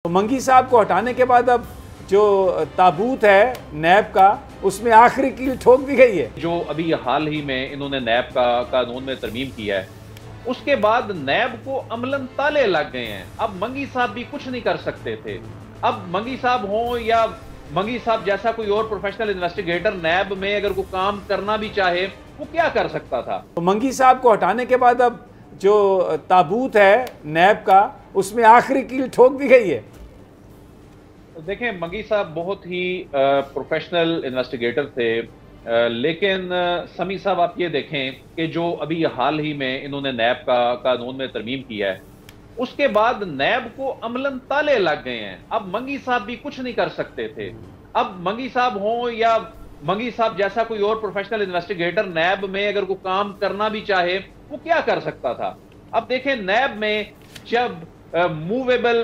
तो मंगी साहब को हटाने के बाद अब जो ताबूत है नैब का, उसमें आखिरी कील ठोक दी गई है। जो अभी हाल ही में इन्होंने नैब का कानून में तरमीम किया है, उसके बाद नैब को अमलन ताले लग गए हैं। अब मंगी साहब भी कुछ नहीं कर सकते थे। अब मंगी साहब हों या मंगी साहब जैसा कोई और प्रोफेशनल इन्वेस्टिगेटर नैब में अगर कोई काम करना भी चाहे, वो क्या कर सकता था। तो मंगी साहब को हटाने के बाद अब जो ताबूत है नैब का, उसमें आखिरी कील ठोक दी गई है। देखें, मंगी साहब बहुत ही प्रोफेशनल इन्वेस्टिगेटर थे, लेकिन समी साहब आप ये देखें कि जो अभी हाल ही में इन्होंने नैब का कानून में तरमीम किया है, उसके बाद नैब को अमलन ताले लग गए हैं। अब मंगी साहब भी कुछ नहीं कर सकते थे। अब मंगी साहब हों या मंगी साहब जैसा कोई और प्रोफेशनल इन्वेस्टिगेटर नैब में अगर कोई काम करना भी चाहे, वो क्या कर सकता था। अब देखें, नैब में जब मूवेबल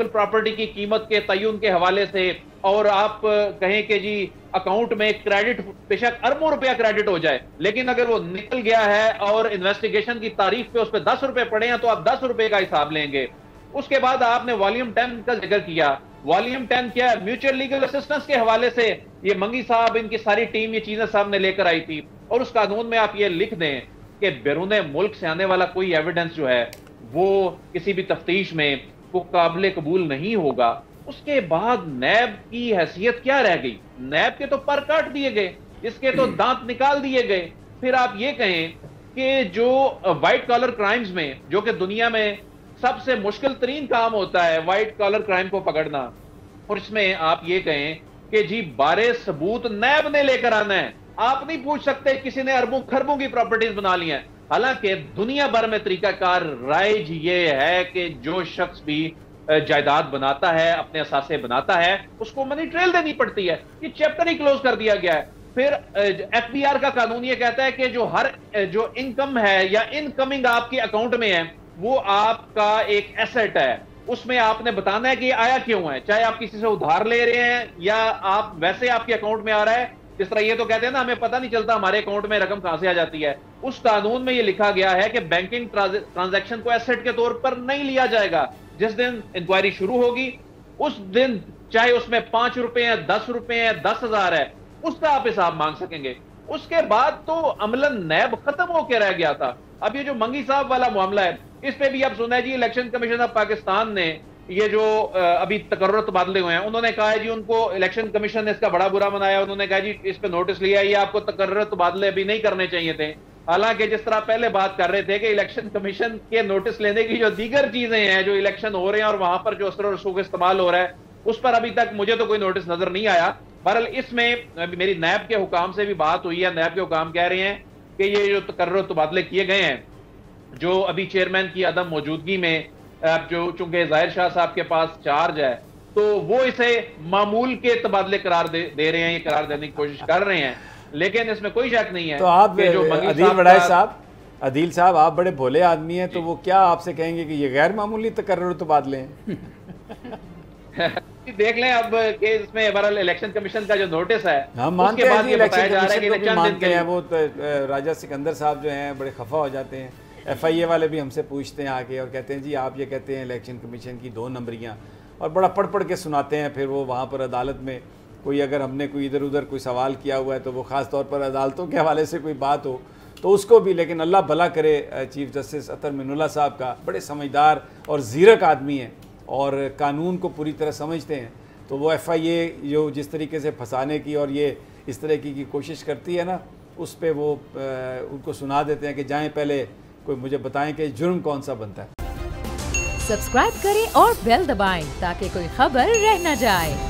प्रॉपर्टी की कीमत के तयन के हवाले से और आप कहें कि जी अकाउंट में क्रेडिट बेशक अरबों रुपया क्रेडिट हो जाए, लेकिन अगर वो निकल गया है और इन्वेस्टिगेशन की तारीख पे उस पर 10 रुपए पड़े हैं, तो आप 10 रुपए का हिसाब लेंगे। उसके बाद आपने वॉल्यूम 10 का जिक्र किया। वॉल्यूम 10 क्या है? म्यूचुअल लीगल असिस्टेंस के हवाले से ये मंगी साहब, इनकी सारी टीम ये चीजें सामने लेकर आई थी। और उस कानून में आप ये लिख दें कि बैरून मुल्क से आने वाला कोई एविडेंस जो है वो किसी भी तफ्तीश में वो काबिल कबूल नहीं होगा। उसके बाद नैब की हैसियत क्या रह गई? नैब के तो पर काट दिए गए, इसके तो दांत निकाल दिए गए। फिर आप ये कहें कि जो व्हाइट कॉलर क्राइम्स में, जो कि दुनिया में सबसे मुश्किल तरीन काम होता है व्हाइट कॉलर क्राइम को पकड़ना, और इसमें आप ये कहें कि जी बारे सबूत नैब ने लेकर आना है। आप नहीं पूछ सकते किसी ने अरबों खरबों की प्रॉपर्टीज बना ली हैं। हालांकि दुनिया भर में तरीकाकार राइज ये है कि जो शख्स भी जायदाद बनाता है, अपने असासे बनाता है, उसको मनी ट्रेल देनी पड़ती है। ये चैप्टर ही क्लोज कर दिया गया है। फिर एफबीआर का कानून ये कहता है कि जो इनकम है या इनकमिंग आपके अकाउंट में है, वो आपका एक एसेट है। उसमें आपने बताना है कि ये आया क्यों है, चाहे आप किसी से उधार ले रहे हैं या आप वैसे आपके अकाउंट में आ रहा है। जिस तरह ये तो कहते हैं ना, हमें पता नहीं चलता हमारे अकाउंट में रकम कहां से आ जाती है। उस कानून में ये लिखा गया है कि बैंकिंग ट्रांजैक्शन को एसेट के तौर पर नहीं लिया जाएगा। जिस दिन इंक्वायरी शुरू होगी उस दिन, चाहे उसमें 5 रुपए है, 10 रुपए है, 10,000 है, उसका आप हिसाब मांग सकेंगे। उसके बाद तो अमलन नैब खत्म होकर रह गया था। अब ये जो मंगी साहब वाला मामला है, इस पे भी आप सुना है जी, इलेक्शन कमीशन ऑफ पाकिस्तान ने ये जो अभी तकर्रुर तबादले हुए हैं, उन्होंने कहा है जी, उनको इलेक्शन कमीशन ने इसका बड़ा बुरा मनाया। उन्होंने कहा जी इस पे नोटिस लिया, ये आपको तकर्रुर तबादले अभी नहीं करने चाहिए थे। हालांकि जिस तरह पहले बात कर रहे थे कि इलेक्शन कमीशन के नोटिस लेने की जो दीगर चीजें हैं, जो इलेक्शन हो रहे हैं और वहां पर जो असर और रसूख इस्तेमाल हो रहा है, उस पर अभी तक मुझे तो कोई नोटिस नजर नहीं आया। बहरहाल इसमें मेरी नैब के हुकाम से भी बात हुई है। नैब के हुकाम कह रहे हैं कि ये जो तकर्रुर तबादले किए गए हैं, जो अभी चेयरमैन की अदम मौजूदगी में जो चूंकि जाहिर शाह साहब के पास चार्ज है, तो वो इसे मामूल के तबादले करार दे रहे हैं, ये करार देने की कोशिश कर रहे हैं। लेकिन इसमें कोई शक नहीं है। तो आप अदील साहब, आप बड़े भोले आदमी हैं, तो वो क्या आपसे कहेंगे कि ये गैर मामूली तकर्रुर तबादले हैं? देख लें अब कि इसमें बहरहाल इलेक्शन कमीशन का जो नोटिस है, हम मानते हैं कि इलेक्शन कमीशन को भी मानते हैं। वो राजा सिकंदर साहब जो हैं बड़े खफा हो जाते हैं। FIA वाले भी हमसे पूछते हैं आके और कहते हैं जी आप ये कहते हैं इलेक्शन कमीशन की 2 नंबरियाँ, और बड़ा पढ़ पढ़ के सुनाते हैं। फिर वो वहाँ पर अदालत में कोई अगर हमने कोई इधर उधर कोई सवाल किया हुआ है, तो वो ख़ास तौर पर अदालतों के हवाले से कोई बात हो तो उसको भी। लेकिन अल्लाह भला करे, चीफ जस्टिस अतर मिनुल्लाह साहब का बड़े समझदार और ज़ीरक आदमी हैं और कानून को पूरी तरह समझते हैं। तो वो FIA जो जिस तरीके से फंसाने की और ये इस तरह की कोशिश करती है ना, उस पर वो उनको सुना देते हैं कि जाएँ पहले कोई मुझे बताएं कि जुर्म कौन सा बनता है। सब्सक्राइब करें और बेल दबाएं ताकि कोई खबर रह न जाए।